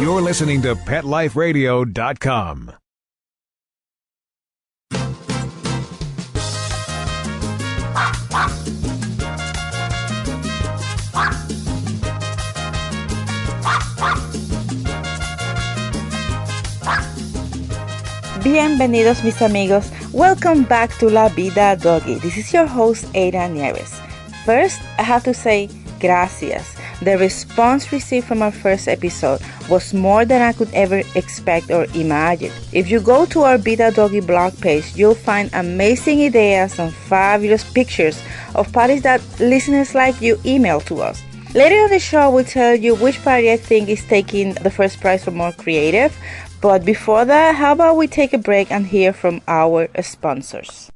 You're listening to PetLifeRadio.com. Bienvenidos mis amigos, welcome back to La Vida Doggy. This is your host Ada Nieves. First, I have to say gracias. The response received from our first episode was more than I could ever expect or imagine. If you go to our Vida Doggy blog page, you'll find amazing ideas and fabulous pictures of parties that listeners like you email to us. Later on the show, we'll tell you which party I think is taking the first prize for more creative. But before that, how about we take a break and hear from our sponsors?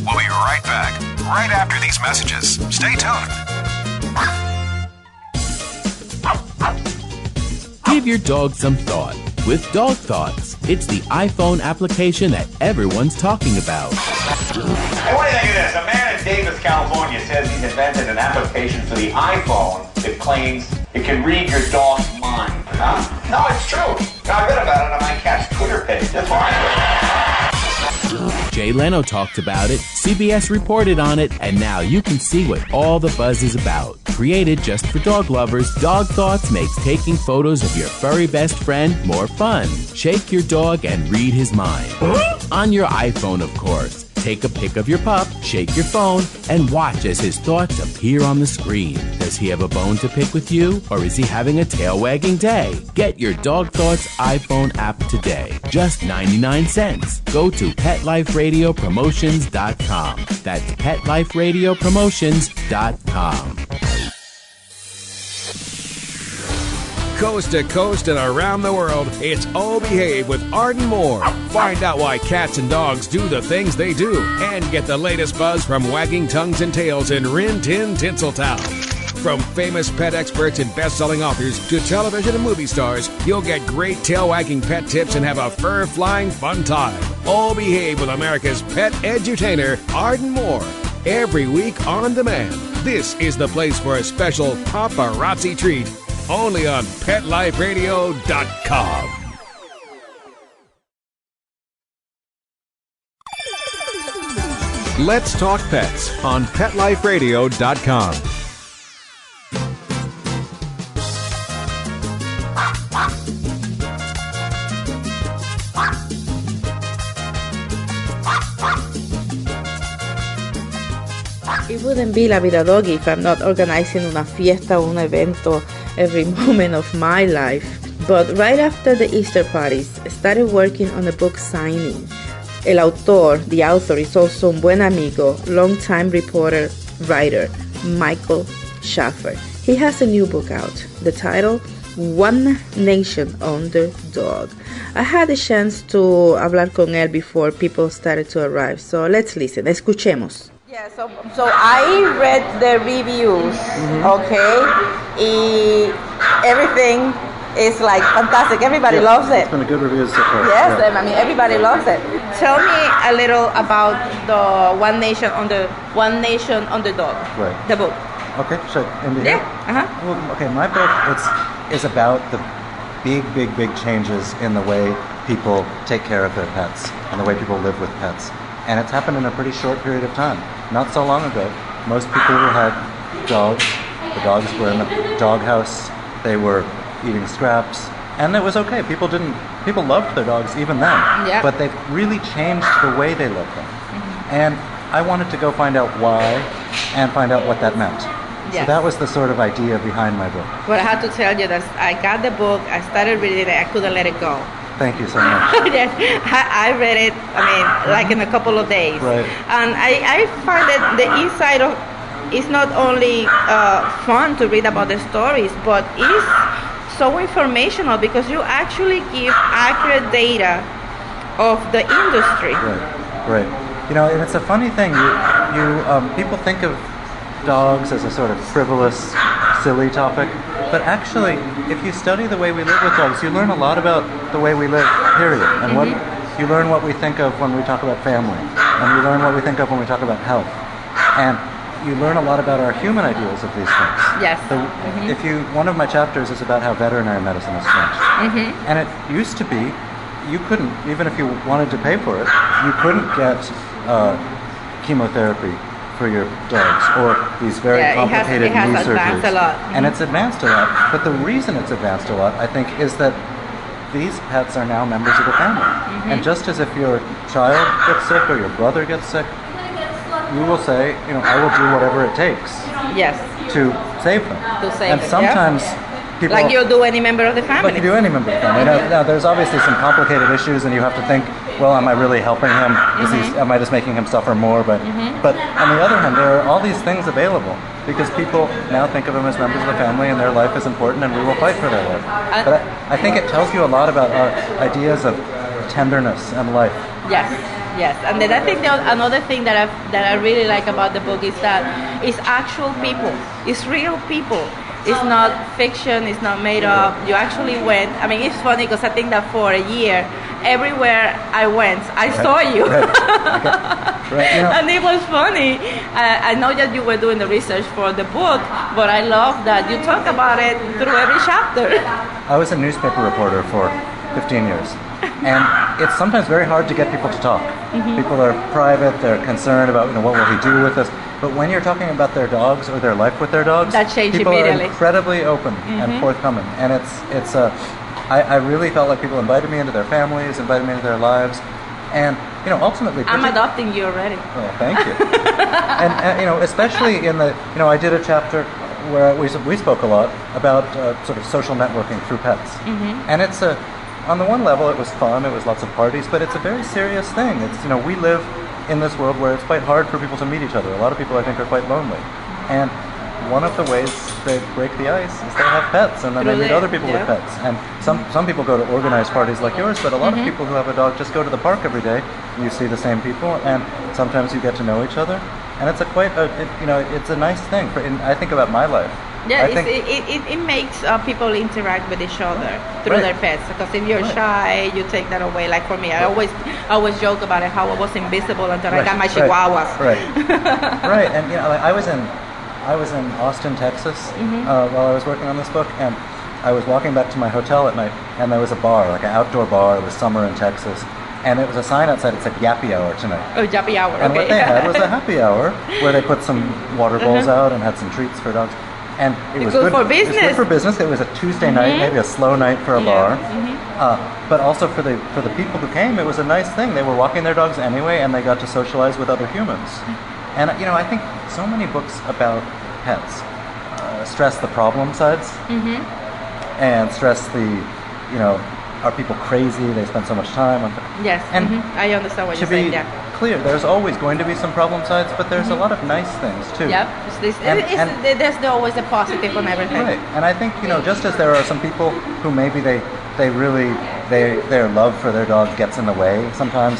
We'll be right back, right after these messages. Stay tuned. Give your dog some thought with Dog Thoughts. It's the iPhone application that everyone's talking about. Hey, what do you think of this? A man in Davis, California says he's invented an application for the iPhone that claims it can read your dog's mind. Huh? No, it's true. I read about it on my cat's Twitter page. That's why. Jay Leno talked about it, CBS reported on it, and now you can see what all the buzz is about. Created just for dog lovers, Dog Thoughts makes taking photos of your furry best friend more fun. Shake your dog and read his mind. On your iPhone, of course. Take a pic of your pup, shake your phone, and watch as his thoughts appear on the screen. Does he have a bone to pick with you, or is he having a tail-wagging day? Get your Dog Thoughts iPhone app today. Just 99 cents. Go to PetLifeRadioPromotions.com. That's PetLifeRadioPromotions.com. Coast to coast and around the world, it's Oh Behave with Arden Moore. Find out why cats and dogs do the things they do and get the latest buzz from wagging tongues and tails in Rin Tin Tinseltown. From famous pet experts and best-selling authors to television and movie stars, you'll get great tail-wagging pet tips and have a fur-flying fun time. Oh Behave with America's pet edutainer, Arden Moore. Every week on demand. This is the place for a special paparazzi treat. Only on PetLifeRadio.com. Let's talk pets on PetLifeRadio.com. It wouldn't be La Vida Doggy if I'm not organizing una fiesta o un evento every moment of my life. But right after the Easter parties, I started working on a book signing. The author is also un buen amigo, long-time reporter, writer, Michael Schaffer. He has a new book out. The title, One Nation Under Dog. I had a chance to hablar con él before people started to arrive. So let's listen. Escuchemos. Yeah, so I read the reviews, okay? Everything is like fantastic. Everybody loves it. It's been a good review so far. Yes, yeah. I mean everybody loves it. Tell me a little about the One Nation Under Dog. Right. The book. Okay, so Yeah. Well, okay, my book is about the big changes in the way people take care of their pets and the way people live with pets. And it's happened in a pretty short period of time. Not so long ago, most people who had dogs, the dogs were in the doghouse, they were eating scraps, and it was okay. People loved their dogs even then. Yep. But they've really changed the way they live them. And I wanted to go find out why and find out what that meant. Yes. So that was the sort of idea behind my book. But I have to tell you that I got the book, I started reading it, I couldn't let it go. Thank you so much. Yes, I read it, like in a couple of days. Right. And I find that the inside of it's not only fun to read about the stories, but it's so informational because you actually give accurate data of the industry. Right. You know, and it's a funny thing. People think of dogs as a sort of frivolous, silly topic. But actually, if you study the way we live with dogs, you learn a lot about the way we live, period. And you learn what we think of when we talk about family. And you learn what we think of when we talk about health. And you learn a lot about our human ideas of these things. Yes. One of my chapters is about how veterinary medicine has changed. And it used to be, you couldn't, even if you wanted to pay for it, you couldn't get chemotherapy for your dogs, or these very complicated knee surgeries. A lot. And it's advanced a lot. But the reason it's advanced a lot, I think, is that these pets are now members of the family. And just as if your child gets sick or your brother gets sick, you will say, I will do whatever it takes to save them. And sometimes people... Like you'll do any member of the family. Like you do any member of the family. Now, there's obviously some complicated issues, and you have to think, well, am I really helping him? Am I just making him suffer more? But on the other hand, there are all these things available because people now think of them as members of the family, and their life is important, and we will fight for their life. But I think it tells you a lot about our ideas of tenderness and life. Yes, and then I think another thing that I really like about the book is that it's actual people, it's real people. It's not fiction, it's not made up. You actually went. I mean, it's funny because I think that for a year, everywhere I went, I saw you. Right. And it was funny. I know that you were doing the research for the book, but I love that you talk about it through every chapter. I was a newspaper reporter for 15 years. And it's sometimes very hard to get people to talk. People are private, they're concerned about what will he do with us. But when you're talking about their dogs or their life with their dogs, that changed people immediately. are incredibly open and forthcoming. And I really felt like people invited me into their families, invited me into their lives. And, ultimately... I'm adopting you already. Oh, thank you. and especially in the... I did a chapter where we spoke a lot about sort of social networking through pets. And it's on the one level, it was fun, it was lots of parties, but it's a very serious thing. It's, we live in this world where it's quite hard for people to meet each other. A lot of people, I think, are quite lonely. And one of the ways they break the ice is they have pets, and then they meet other people with pets. And some people go to organized parties like yours, but a lot of people who have a dog just go to the park every day. You see the same people, and sometimes you get to know each other. And it's it's a nice thing. I think about my life. Yeah, it makes people interact with each other through their pets. Because if you're shy, you take that away. Like for me, I always joke about it, how I was invisible until I got my chihuahuas. Right. And I was in Austin, Texas, while I was working on this book, and I was walking back to my hotel at night, and there was a bar, like an outdoor bar. It was summer in Texas. And it was a sign outside that said Yappy Hour tonight. Oh, Yappy Hour, And what they had was a happy hour where they put some water bowls out and had some treats for dogs. And it was good for business. It was good for business. It was a Tuesday night, maybe a slow night for a bar. But also for the people who came, it was a nice thing. They were walking their dogs anyway, and they got to socialize with other humans. And I think so many books about pets stress the problem sides and stress the are people crazy? They spend so much time on. Yes, and I understand what you're saying. To be clear, there's always going to be some problem sides, but there's a lot of nice things too. Yep, there's always a positive on everything. Right, and I think just as there are some people who maybe their love for their dog gets in the way sometimes.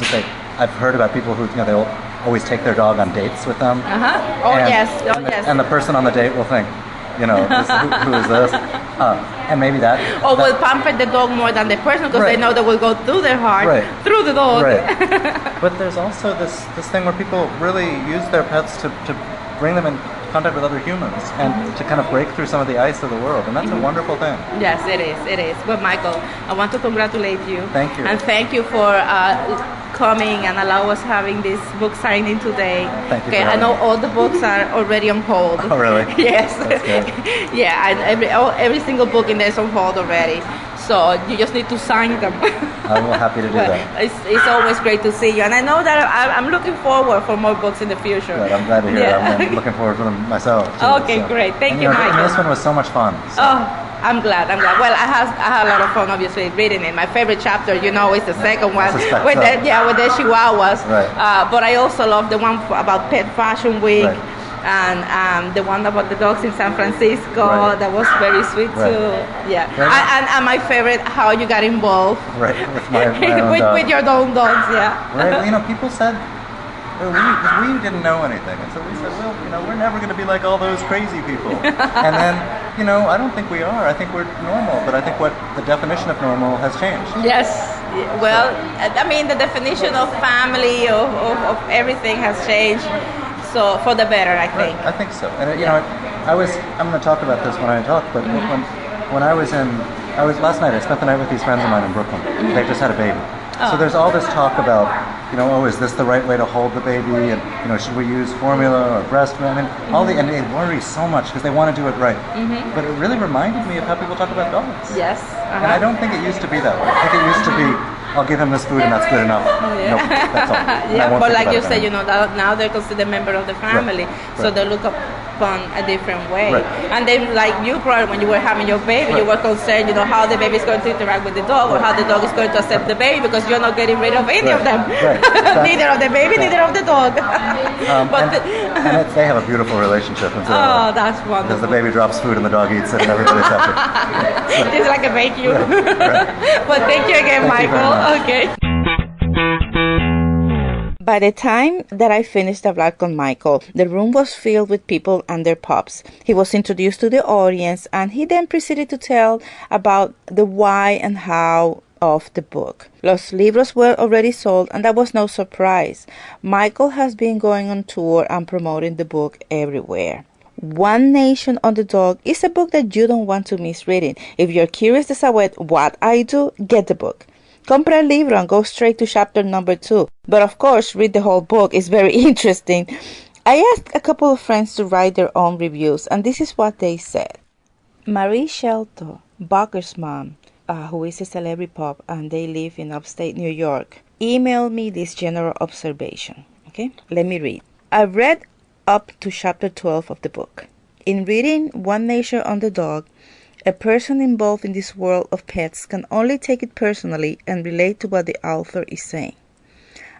I've heard about people who they'll always take their dog on dates with them. Yes. And the person on the date will think, who is this? And maybe that. Or will pamper the dog more than the person because they know they will go through their heart, through the dog. Right. But there's also this thing where people really use their pets to bring them in contact with other humans and to kind of break through some of the ice of the world. And that's a wonderful thing. Yes, it is. Well, Michael, I want to congratulate you. Thank you. And thank you for coming and allow us having this book signing today. Thank you. Okay, I know all the books are already on hold. Oh, really? Yes. That's good. Yeah, and every single book in there is on hold already. So you just need to sign them. I'm happy to do that. It's always great to see you, and I know that I'm looking forward for more books in the future. Good. I'm glad to hear that. I'm looking forward to them myself. Okay, great. Thank you, Michael. And this one was so much fun. So. Oh, I'm glad. Well, I had a lot of fun, obviously, reading it. My favorite chapter, is the second one with the Chihuahuas. Right. But I also love the one about Pet Fashion Week. Right. And the one about the dogs in San Francisco, that was very sweet too. Yeah, and my favorite, how you got involved. Right, with my own dog. With your own dogs, yeah. Right, people said we didn't know anything, and so we said, well, we're never going to be like all those crazy people. And then, I don't think we are. I think we're normal, but I think the definition of normal has changed. Yes. Well, I mean, the definition of family of everything has changed. so for the better, I think. I think so. And I'm going to talk about this when I talk, but when I was last night, I spent the night with these friends of mine in Brooklyn. They just had a baby. So there's all this talk about, is this the right way to hold the baby? And, should we use formula or breast milk? I mean, and they worry so much because they want to do it right. But it really reminded me of how people talk about dogs. Yes. And I don't think it used to be that way. I think it used to be, I'll give him this food and that's good enough. Nope, that's all. Yeah, but like you said, now they're considered a member of the family, so they look upon a different way. Right. And then, like you probably, when you were having your baby, you were concerned, how the baby is going to interact with the dog, or how the dog is going to accept the baby, because you're not getting rid of any of them. Right. Exactly. Neither of the baby, neither of the dog. They have a beautiful relationship. Oh, that's wonderful. Because the baby drops food and the dog eats it and everybody's happy. It's like a vacuum. Right. But thank you again, Michael. Okay. By the time that I finished the vlog on Michael, the room was filled with people and their pups. He was introduced to the audience, and he then proceeded to tell about the why and how of the book. Los libros were already sold, and that was no surprise. Michael has been going on tour and promoting the book everywhere. One Nation Under Dog is a book that you don't want to miss reading. If you're curious about what I do, get the book. Compra el libro and go straight to chapter number 2. But of course, read the whole book. It's very interesting. I asked a couple of friends to write their own reviews, and this is what they said. Marie Shelto, Bucker's mom, who is a celebrity pup, and they live in upstate New York, emailed me this general observation. Okay, let me read. I read up to chapter 12 of the book. In reading One Nation Under Dog, a person involved in this world of pets can only take it personally and relate to what the author is saying.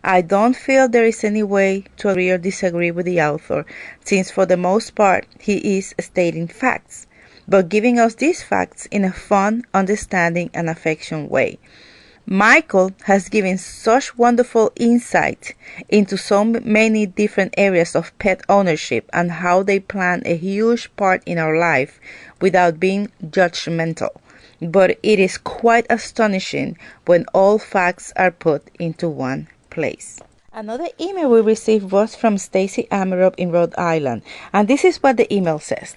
I don't feel there is any way to agree or disagree with the author, since for the most part he is stating facts, but giving us these facts in a fun, understanding, and affectionate way. Michael has given such wonderful insight into so many different areas of pet ownership and how they play a huge part in our life without being judgmental. But it is quite astonishing when all facts are put into one place. Another email we received was from Stacy Amarov in Rhode Island, and this is what the email says.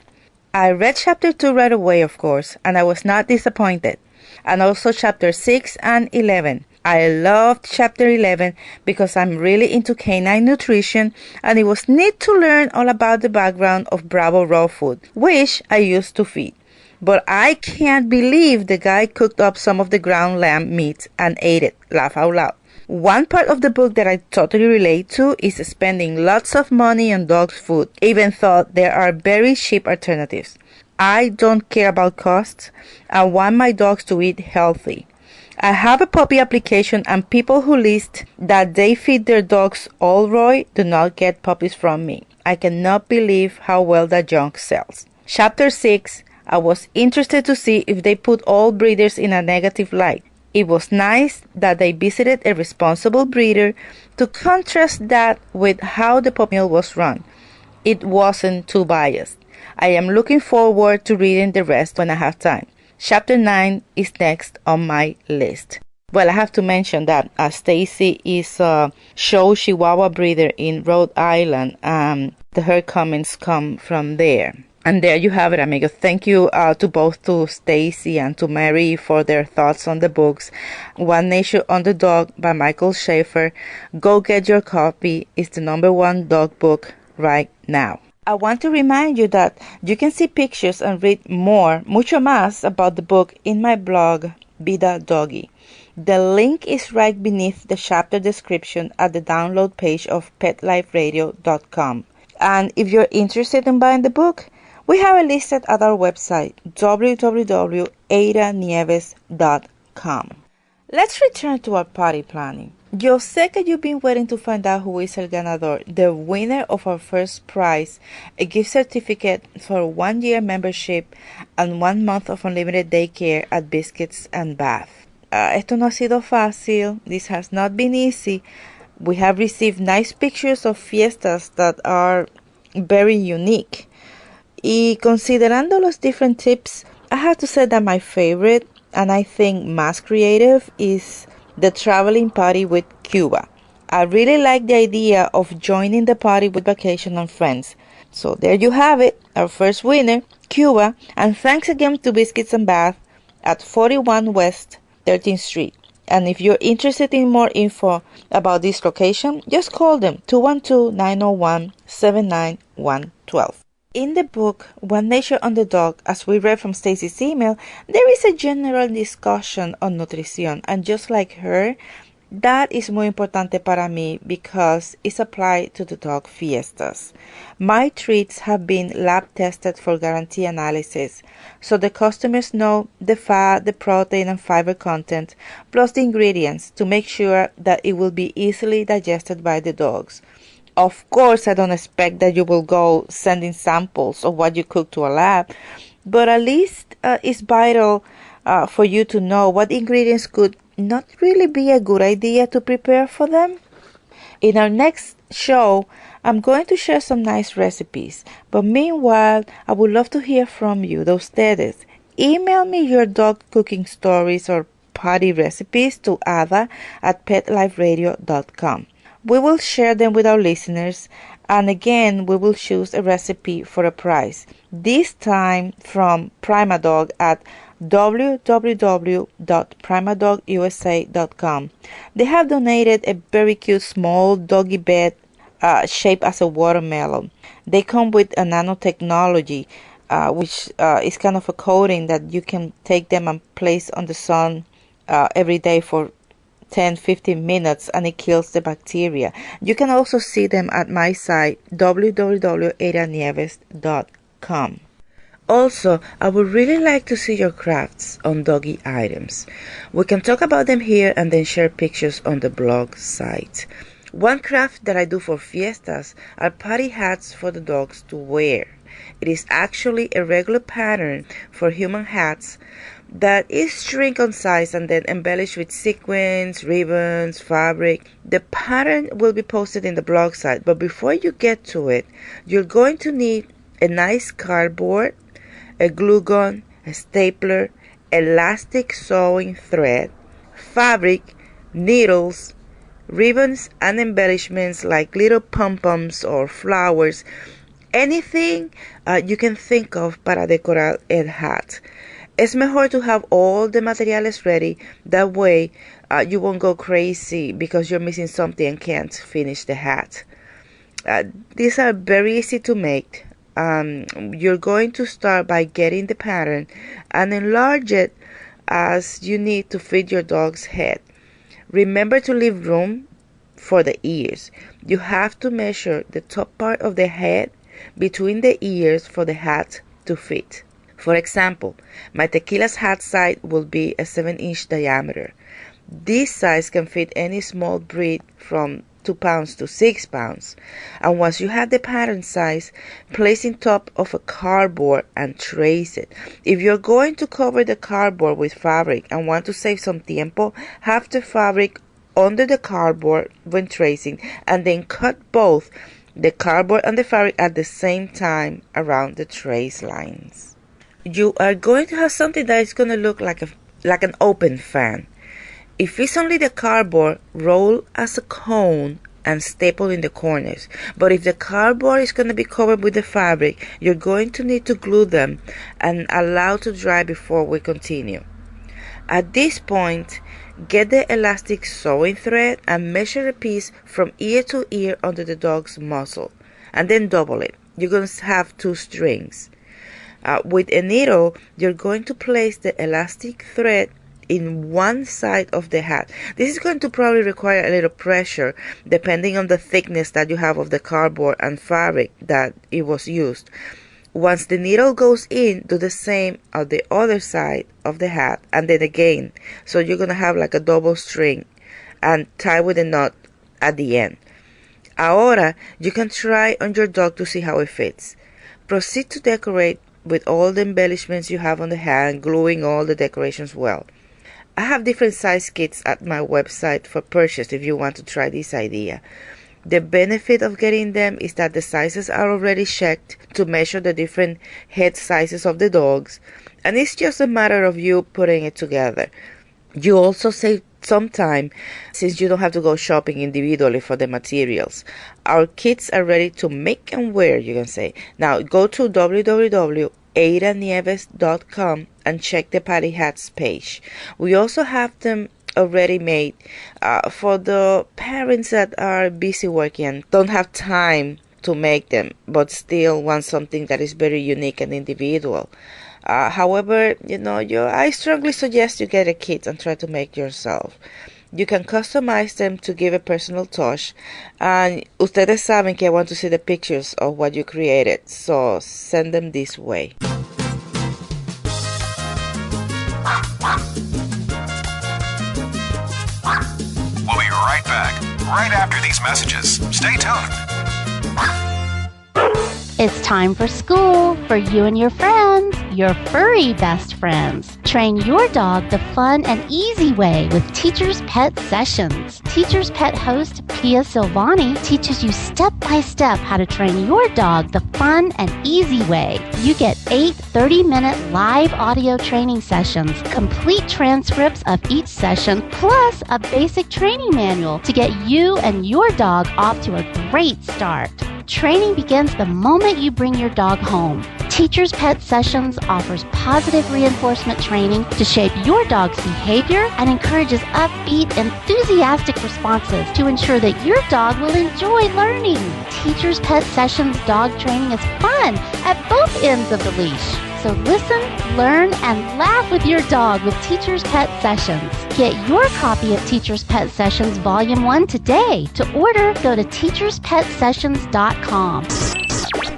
I read chapter 2 right away, of course, and I was not disappointed. And also chapter 6 and 11. I loved chapter 11 because I'm really into canine nutrition, and it was neat to learn all about the background of Bravo raw food, which I used to feed. But I can't believe the guy cooked up some of the ground lamb meat and ate it. Laugh out loud. One part of the book that I totally relate to is spending lots of money on dog's food, even though there are very cheap alternatives. I don't care about costs. I want my dogs to eat healthy. I have a puppy application, and people who list that they feed their dogs all raw do not get puppies from me. I cannot believe how well that junk sells. Chapter 6, I was interested to see if they put all breeders in a negative light. It was nice that they visited a responsible breeder to contrast that with how the puppy mill was run. It wasn't too biased. I am looking forward to reading the rest when I have time. Chapter 9 is next on my list. Well, I have to mention that Stacy is a show Chihuahua breeder in Rhode Island. Her comments come from there. And there you have it, amigo. Thank you to Stacy and to Mary for their thoughts on the books. One Nation Under Dog by Michael Schaffer. Go get your copy. It's the #1 dog book right now. I want to remind you that you can see pictures and read mucho más about the book in my blog, Vida Doggy. The link is right beneath the chapter description at the download page of PetLifeRadio.com. And if you're interested in buying the book, we have it listed at our website, www.adanieves.com. Let's return to our party planning. Yo sé que you've been waiting to find out who is el ganador, the winner of our first prize, a gift certificate for a 1-year membership and 1 month of unlimited daycare at Biscuits and Bath. Esto no ha sido fácil. This has not been easy. We have received nice pictures of fiestas that are very unique. Y considerando los different tips, I have to say that my favorite, and I think más creative, is the traveling party with Cuba. I really like the idea of joining the party with Vacation and Friends. So there you have it, our first winner, Cuba, and thanks again to Biscuits and Bath at 41 West 13th Street. And if you're interested in more info about this location, just call them 212-901-79112. In the book, One Nature on the Dog, as we read from Stacy's email, there is a general discussion on nutrition, and just like her, that is muy importante para mí because it's applied to the dog fiestas. My treats have been lab tested for guarantee analysis, so the customers know the fat, the protein and fiber content, plus the ingredients to make sure that it will be easily digested by the dogs. Of course, I don't expect that you will go sending samples of what you cook to a lab, but at least it's vital for you to know what ingredients could not really be a good idea to prepare for them. In our next show, I'm going to share some nice recipes, but meanwhile, I would love to hear from you, de ustedes. Email me your dog cooking stories or party recipes to ada@petliferadio.com. We will share them with our listeners, and again, we will choose a recipe for a prize, this time from Primadog at www.primadogusa.com. They have donated a very cute small doggy bed shaped as a watermelon. They come with a nanotechnology, which is kind of a coating that you can take them and place on the sun every day for 10-15 minutes, and it kills the bacteria. You can also see them at my site www.arianieves.com. Also, I would really like to see your crafts on doggy items. We can talk about them here and then share pictures on the blog site. One craft that I do for fiestas are party hats for the dogs to wear. It is actually a regular pattern for human hats that is shrink-on size and then embellished with sequins, ribbons, fabric. The pattern will be posted in the blog site, but before you get to it, you're going to need a nice cardboard, a glue gun, a stapler, elastic sewing thread, fabric, needles, ribbons, and embellishments like little pom-poms or flowers, anything you can think of para decorar el hat. Es mejor to have all the materials ready, that way you won't go crazy because you're missing something and can't finish the hat. These are very easy to make. You're going to start by getting the pattern and enlarge it as you need to fit your dog's head. Remember to leave room for the ears. You have to measure the top part of the head between the ears for the hat to fit. For example, my tequila's hat size will be a 7-inch diameter. This size can fit any small breed from 2 pounds to 6 pounds. And once you have the pattern size, place in top of a cardboard and trace it. If you're going to cover the cardboard with fabric and want to save some tiempo, have the fabric under the cardboard when tracing, and then cut both the cardboard and the fabric at the same time around the trace lines. You are going to have something that is going to look like an open fan. If it's only the cardboard, roll as a cone and staple in the corners. But if the cardboard is going to be covered with the fabric, you're going to need to glue them and allow to dry before we continue. At this point, get the elastic sewing thread and measure a piece from ear to ear under the dog's muzzle, and then double it. You're going to have 2 strings. With a needle, you're going to place the elastic thread in one side of the hat. This is going to probably require a little pressure depending on the thickness that you have of the cardboard and fabric that it was used. Once the needle goes in, do the same on the other side of the hat, and then again. So you're going to have like a double string and tie with a knot at the end. Ahora, you can try on your dog to see how it fits. Proceed to decorate with all the embellishments you have on the hat and gluing all the decorations well. I have different size kits at my website for purchase if you want to try this idea. The benefit of getting them is that the sizes are already checked to measure the different head sizes of the dogs, and it's just a matter of you putting it together. You also save sometime, since you don't have to go shopping individually for the materials. Our kits are ready to make and wear, you can say. Now go to www.adanieves.com and check the party hats page. We also have them already made for the parents that are busy working and don't have time to make them, but still want something that is very unique and individual. However, I strongly suggest you get a kit and try to make yourself. You can customize them to give a personal touch. And ustedes saben que I want to see the pictures of what you created, so send them this way. We'll be right back, right after these messages. Stay tuned. It's time for school for you and your friends, your furry best friends. Train your dog the fun and easy way with Teacher's Pet Sessions. Teacher's Pet host Pia Silvani teaches you step-by-step how to train your dog the fun and easy way. You get 8 30-minute live audio training sessions, complete transcripts of each session, plus a basic training manual to get you and your dog off to a great start. Training begins the moment you bring your dog home. Teacher's Pet Sessions offers positive reinforcement training to shape your dog's behavior and encourages upbeat, enthusiastic responses to ensure that your dog will enjoy learning. Teacher's Pet Sessions dog training is fun at both ends of the leash. So listen, learn, and laugh with your dog with Teacher's Pet Sessions. Get your copy of Teacher's Pet Sessions Volume 1 today. To order, go to teacherspetsessions.com.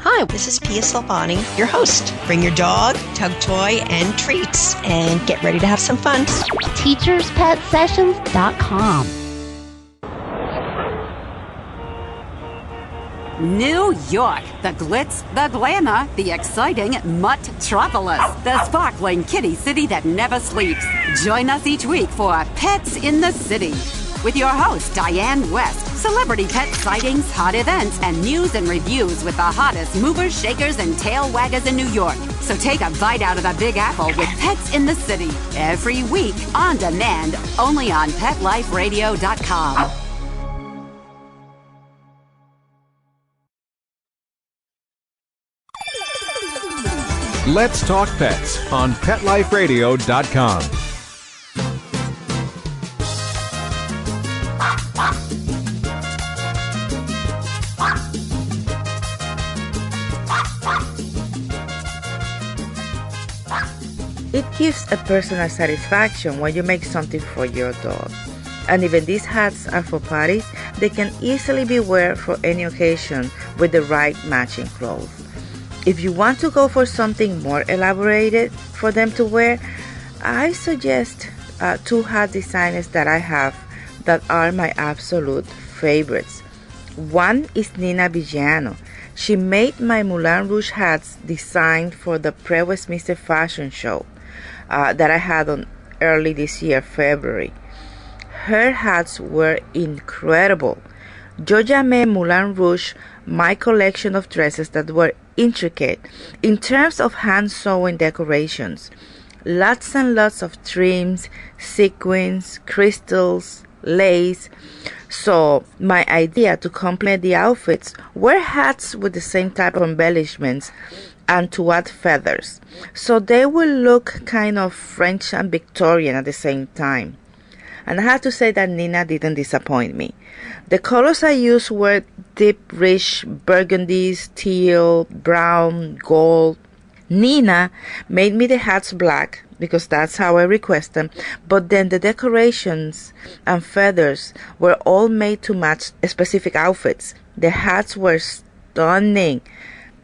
Hi, this is Pia Silvani, your host. Bring your dog, tug toy, and treats, and get ready to have some fun. teacherspetsessions.com. New York, the glitz, the glamour, the exciting Mutt-tropolis, the sparkling kitty city that never sleeps. Join us each week for Pets in the City with your host, Diane West. Celebrity pet sightings, hot events, and news and reviews with the hottest movers, shakers, and tail waggers in New York. So take a bite out of the Big Apple with Pets in the City every week on demand, only on PetLifeRadio.com. Let's Talk Pets on PetLifeRadio.com. It gives a personal satisfaction when you make something for your dog. And even these hats are for parties, they can easily be worn for any occasion with the right matching clothes. If you want to go for something more elaborated for them to wear, I suggest 2 hat designers that I have that are my absolute favorites. One is Nina Villano. She made my Moulin Rouge hats designed for the Pre-Westminster Fashion Show that I had on early this year, February. Her hats were incredible. Yo llamé Moulin Rouge my collection of dresses that were intricate in terms of hand-sewing decorations. Lots and lots of trims, sequins, crystals, lace. So my idea to complement the outfits were hats with the same type of embellishments and to add feathers, so they will look kind of French and Victorian at the same time. And I have to say that Nina didn't disappoint me. The colors I used were deep, rich burgundies, teal, brown, gold. Nina made me the hats black because that's how I request them, but then the decorations and feathers were all made to match specific outfits. The hats were stunning.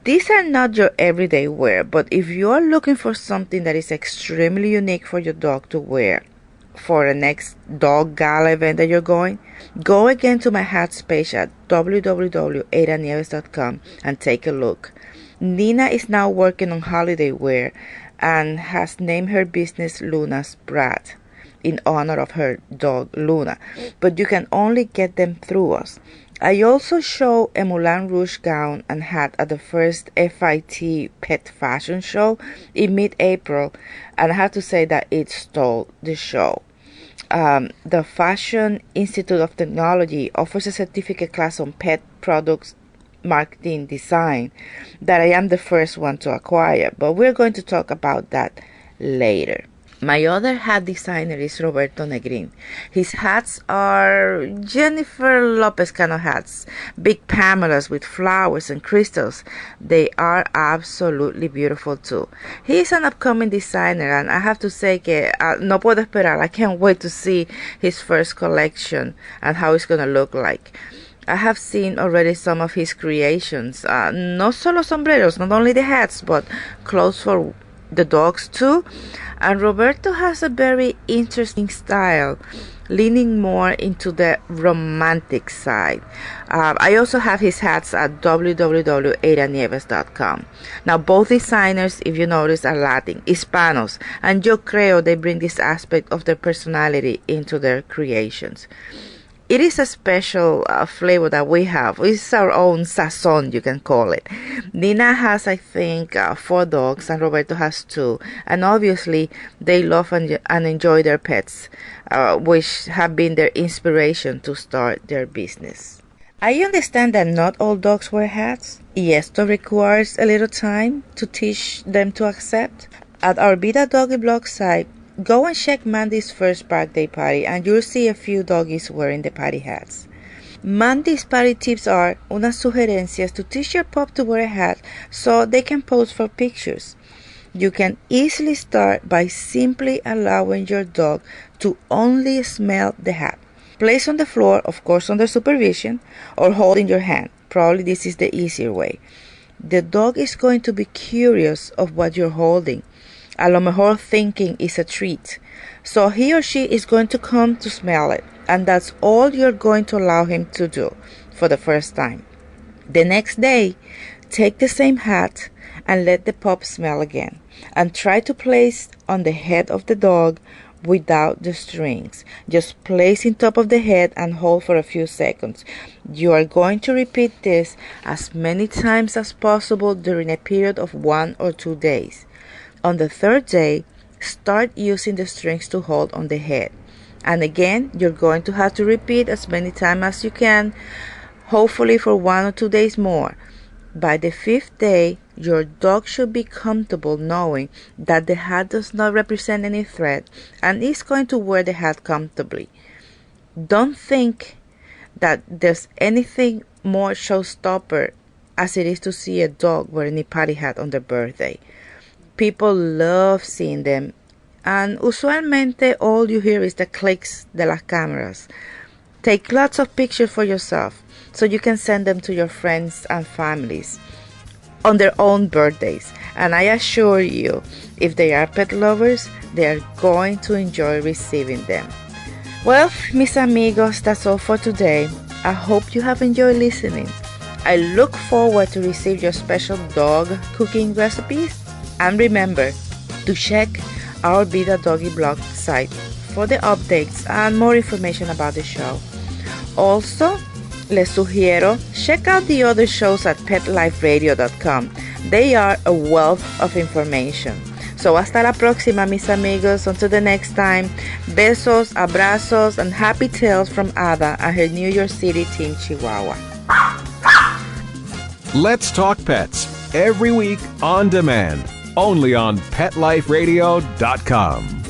These are not your everyday wear, but if you are looking for something that is extremely unique for your dog to wear for the next dog gala event that you're going, go again to my hats page at www.adanieves.com and take a look. Nina is now working on holiday wear and has named her business Luna's Brat in honor of her dog Luna, but you can only get them through us. I also show a Moulin Rouge gown and hat at the first FIT Pet Fashion Show in mid-April, and I have to say that it stole the show. The Fashion Institute of Technology offers a certificate class on pet products marketing design that I am the first one to acquire, but we're going to talk about that later. My other hat designer is Roberto Negrin. His hats are Jennifer Lopez kind of hats, big Pamelas with flowers and crystals. They are absolutely beautiful too. He is an upcoming designer, and I have to say que no puedo esperar. I can't wait to see his first collection and how it's going to look like. I have seen already some of his creations, not solo sombreros, not only the hats, but clothes for the dogs too. And Roberto has a very interesting style, leaning more into the romantic side. I also have his hats at www.adanieves.com. Now, both designers, if you notice, are Latin, Hispanos, and yo creo they bring this aspect of their personality into their creations. It is a special flavor that we have. It's our own sazon, you can call it. Nina has, I think, 4 dogs, and Roberto has 2. And obviously, they love and enjoy their pets, which have been their inspiration to start their business. I understand that not all dogs wear hats. Yes, it requires a little time to teach them to accept. At our Vida Doggy blog site, go and check Mandy's first birthday party and you'll see a few doggies wearing the party hats. Mandy's party tips are unas sugerencias to teach your pup to wear a hat so they can pose for pictures. You can easily start by simply allowing your dog to only smell the hat. Place on the floor, of course under supervision, or hold in your hand. Probably this is the easier way. The dog is going to be curious of what you're holding. A lo mejor thinking is a treat. So he or she is going to come to smell it. And that's all you're going to allow him to do for the first time. The next day, take the same hat and let the pup smell again. And try to place on the head of the dog without the strings. Just place on top of the head and hold for a few seconds. You are going to repeat this as many times as possible during a period of 1 or 2 days. On the 3rd day, start using the strings to hold on the head. And again, you're going to have to repeat as many times as you can, hopefully for 1 or 2 days more. By the 5th day, your dog should be comfortable knowing that the hat does not represent any threat and is going to wear the hat comfortably. Don't think that there's anything more showstopper as it is to see a dog wearing a party hat on their birthday. People love seeing them, and usualmente all you hear is the clicks de las cámaras. Take lots of pictures for yourself so you can send them to your friends and families on their own birthdays. And I assure you, if they are pet lovers, they are going to enjoy receiving them. Well, mis amigos, that's all for today. I hope you have enjoyed listening. I look forward to receive your special dog cooking recipes. And remember to check our Vida Doggy blog site for the updates and more information about the show. Also, les sugiero check out the other shows at PetLifeRadio.com. They are a wealth of information. So hasta la próxima, mis amigos. Until the next time, besos, abrazos, and happy tales from Ada and her New York City team Chihuahua. Let's Talk Pets, every week on demand, only on PetLifeRadio.com.